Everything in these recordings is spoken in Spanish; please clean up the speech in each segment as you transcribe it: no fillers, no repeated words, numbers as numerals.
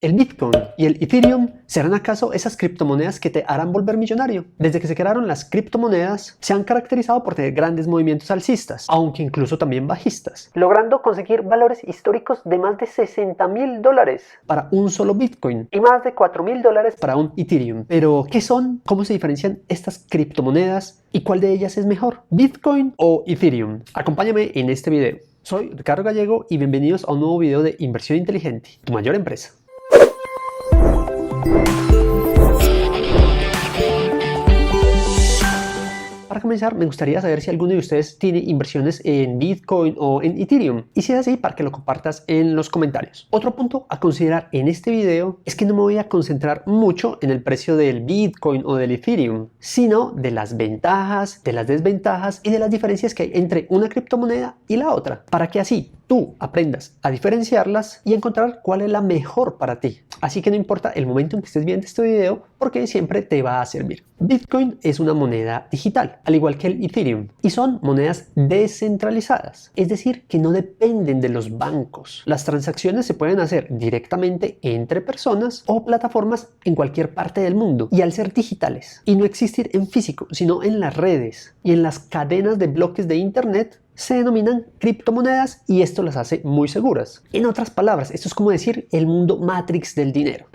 ¿El Bitcoin y el Ethereum serán acaso esas criptomonedas que te harán volver millonario? Desde que se crearon las criptomonedas, se han caracterizado por tener grandes movimientos alcistas, aunque incluso también bajistas, logrando conseguir valores históricos de más de $60.000 para un solo Bitcoin y más de $4.000 para un Ethereum. Pero, ¿qué son? ¿Cómo se diferencian estas criptomonedas? ¿Y cuál de ellas es mejor? ¿Bitcoin o Ethereum? Acompáñame en este video. Soy Ricardo Gallego y bienvenidos a un nuevo video de Inversión Inteligente, tu mayor empresa. Para comenzar, me gustaría saber si alguno de ustedes tiene inversiones en Bitcoin o en Ethereum, y si es así, para que lo compartas en los comentarios. Otro punto a considerar en este video es que no me voy a concentrar mucho en el precio del Bitcoin o del Ethereum, sino de las ventajas, de las desventajas y de las diferencias que hay entre una criptomoneda y la otra, para que así tú aprendas a diferenciarlas y encontrar cuál es la mejor para ti. Así que no importa el momento en que estés viendo este video, porque siempre te va a servir. Bitcoin es una moneda digital, al igual que el Ethereum, y son monedas descentralizadas, es decir, que no dependen de los bancos. Las transacciones se pueden hacer directamente entre personas o plataformas en cualquier parte del mundo, y al ser digitales y no existir en físico, sino en las redes y en las cadenas de bloques de internet, se denominan criptomonedas, y esto las hace muy seguras. En otras palabras, esto es como decir el mundo Matrix del dinero.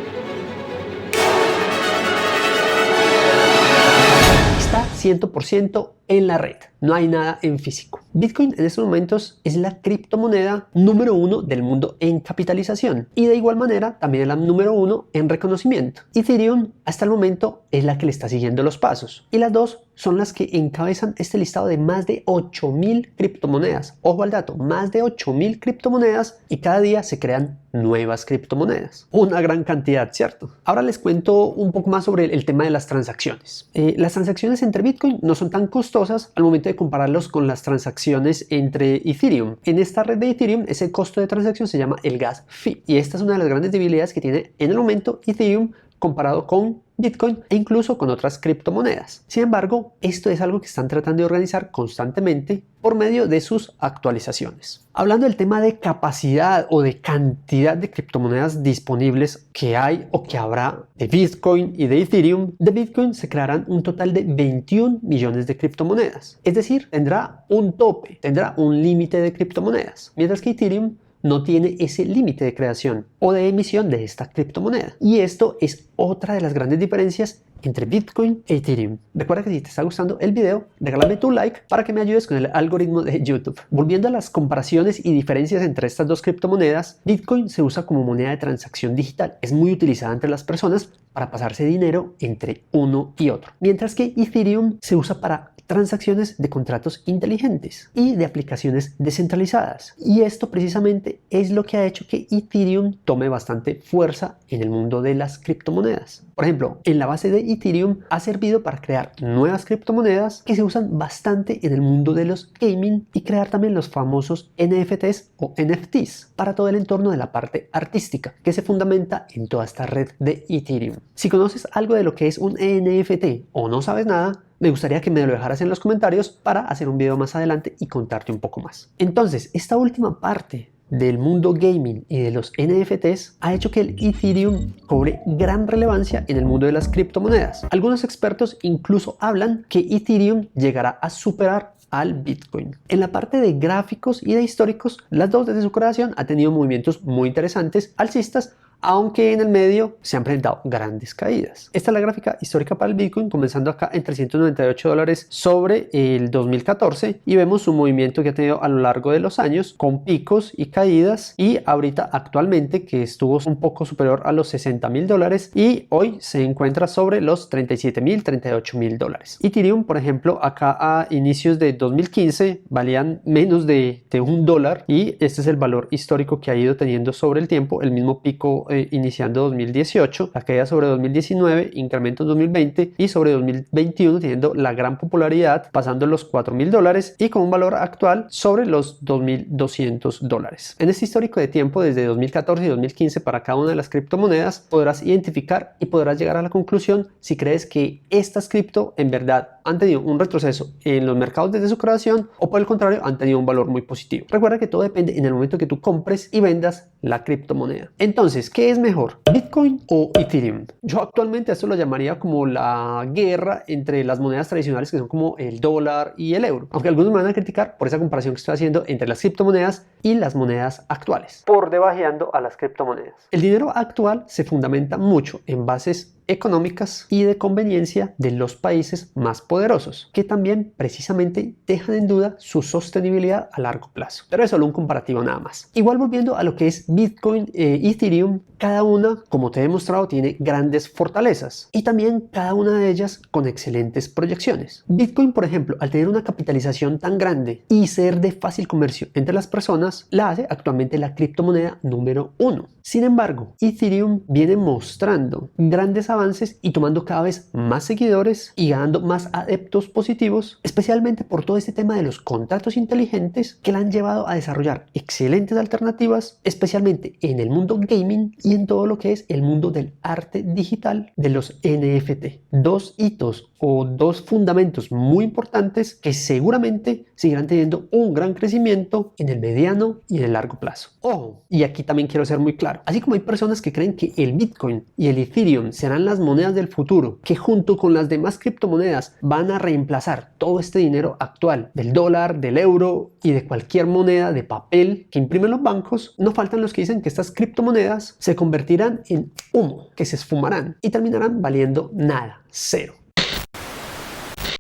Está 100% en la red, no hay nada en físico. Bitcoin en estos momentos es la criptomoneda número 1 del mundo en capitalización, y de igual manera también es la número 1 en reconocimiento. Ethereum hasta el momento es la que le está siguiendo los pasos, y las dos son las que encabezan este listado de más de 8.000 criptomonedas. Ojo al dato, más de 8.000 criptomonedas, y cada día se crean nuevas criptomonedas. Una gran cantidad, ¿cierto? Ahora les cuento un poco más sobre el tema de las transacciones. Las transacciones entre Bitcoin no son tan costosas al momento de compararlos con las transacciones entre Ethereum. En esta red de Ethereum, ese costo de transacción se llama el gas fee, y esta es una de las grandes debilidades que tiene en el momento Ethereum comparado con Bitcoin e incluso con otras criptomonedas. Sin embargo, esto es algo que están tratando de organizar constantemente por medio de sus actualizaciones. Hablando del tema de capacidad o de cantidad de criptomonedas disponibles que hay o que habrá de Bitcoin y de Ethereum, de Bitcoin se crearán un total de 21 millones de criptomonedas. Es decir, tendrá un tope, tendrá un límite de criptomonedas, mientras que Ethereum no tiene ese límite de creación o de emisión de esta criptomoneda. Y esto es otra de las grandes diferencias entre Bitcoin e Ethereum. Recuerda que si te está gustando el video, regálame tu like para que me ayudes con el algoritmo de YouTube. Volviendo a las comparaciones y diferencias entre estas dos criptomonedas, Bitcoin se usa como moneda de transacción digital. Es muy utilizada entre las personas para pasarse dinero entre uno y otro. Mientras que Ethereum se usa para transacciones de contratos inteligentes y de aplicaciones descentralizadas. Y esto precisamente es lo que ha hecho que Ethereum tome bastante fuerza en el mundo de las criptomonedas. Por ejemplo, en la base de Ethereum ha servido para crear nuevas criptomonedas que se usan bastante en el mundo de los gaming, y crear también los famosos NFTs o NFTs para todo el entorno de la parte artística que se fundamenta en toda esta red de Ethereum. Si conoces algo de lo que es un NFT o no sabes nada, me gustaría que me lo dejaras en los comentarios para hacer un video más adelante y contarte un poco más. Entonces, esta última parte del mundo gaming y de los NFTs ha hecho que el Ethereum cobre gran relevancia en el mundo de las criptomonedas. Algunos expertos incluso hablan que Ethereum llegará a superar al Bitcoin. En la parte de gráficos y de históricos, las dos desde su creación han tenido movimientos muy interesantes alcistas, aunque en el medio se han presentado grandes caídas. Esta es la gráfica histórica para el Bitcoin, comenzando acá en $398 sobre el 2014, y vemos su movimiento que ha tenido a lo largo de los años con picos y caídas, y ahorita actualmente que estuvo un poco superior a los $60.000 y hoy se encuentra sobre los $37.000, $38.000. Ethereum, por ejemplo, acá a inicios de 2015 valían menos de $1, y este es el valor histórico que ha ido teniendo sobre el tiempo. El mismo pico iniciando 2018, la caída sobre 2019, incremento en 2020 y sobre 2021 teniendo la gran popularidad, pasando los $4.000 y con un valor actual sobre los $2.200. En este histórico de tiempo desde 2014 y 2015 para cada una de las criptomonedas podrás identificar y podrás llegar a la conclusión si crees que estas cripto en verdad han tenido un retroceso en los mercados desde su creación o por el contrario han tenido un valor muy positivo. Recuerda que todo depende en el momento que tú compres y vendas la criptomoneda. Entonces, ¿qué es mejor? ¿Bitcoin o Ethereum? Yo actualmente esto lo llamaría como la guerra entre las monedas tradicionales que son como el dólar y el euro. Aunque algunos me van a criticar por esa comparación que estoy haciendo entre las criptomonedas y las monedas actuales, por debajeando a las criptomonedas. El dinero actual se fundamenta mucho en bases económicas y de conveniencia de los países más poderosos, que también precisamente dejan en duda su sostenibilidad a largo plazo. Pero es solo un comparativo nada más. Igual volviendo a lo que es Bitcoin e Ethereum, cada una, como te he demostrado, tiene grandes fortalezas y también cada una de ellas con excelentes proyecciones. Bitcoin, por ejemplo, al tener una capitalización tan grande y ser de fácil comercio entre las personas, la hace actualmente la criptomoneda número 1. Sin embargo, Ethereum viene mostrando grandes avances y tomando cada vez más seguidores y ganando más adeptos positivos, especialmente por todo este tema de los contratos inteligentes que la han llevado a desarrollar excelentes alternativas, especialmente en el mundo gaming y en todo lo que es el mundo del arte digital de los NFT. Dos hitos o dos fundamentos muy importantes que seguramente seguirán teniendo un gran crecimiento en el mediano y en el largo plazo. Ojo, y aquí también quiero ser muy claro, así como hay personas que creen que el Bitcoin y el Ethereum serán las monedas del futuro, que junto con las demás criptomonedas van a reemplazar todo este dinero actual del dólar, del euro y de cualquier moneda de papel que imprimen los bancos, no faltan los que dicen que estas criptomonedas se convertirán en humo, que se esfumarán y terminarán valiendo nada, cero.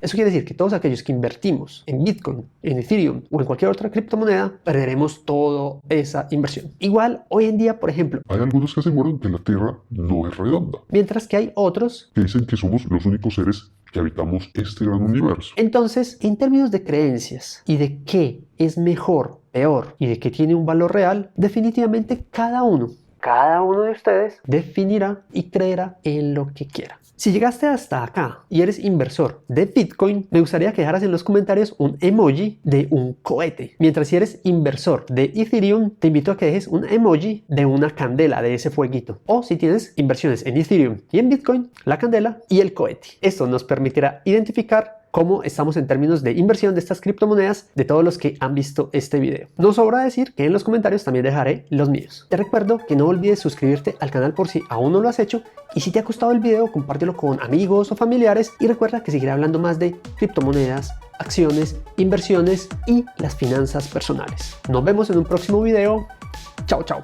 Eso quiere decir que todos aquellos que invertimos en Bitcoin, en Ethereum o en cualquier otra criptomoneda, perderemos toda esa inversión. Igual, hoy en día, por ejemplo, hay algunos que aseguran que la Tierra no es redonda, mientras que hay otros que dicen que somos los únicos seres que habitamos este gran universo. Entonces, en términos de creencias y de qué es mejor, peor y de qué tiene un valor real, definitivamente cada uno de ustedes definirá y creerá en lo que quiera. Si llegaste hasta acá y eres inversor de Bitcoin, me gustaría que dejaras en los comentarios un emoji de un cohete. Mientras si eres inversor de Ethereum, te invito a que dejes un emoji de una candela, de ese fueguito. O si tienes inversiones en Ethereum y en Bitcoin, la candela y el cohete. Esto nos permitirá identificar cómo estamos en términos de inversión de estas criptomonedas de todos los que han visto este video. No sobra decir que en los comentarios también dejaré los míos. Te recuerdo que no olvides suscribirte al canal por si aún no lo has hecho y si te ha gustado el video compártelo con amigos o familiares y recuerda que seguiré hablando más de criptomonedas, acciones, inversiones y las finanzas personales. Nos vemos en un próximo video. Chao, chao.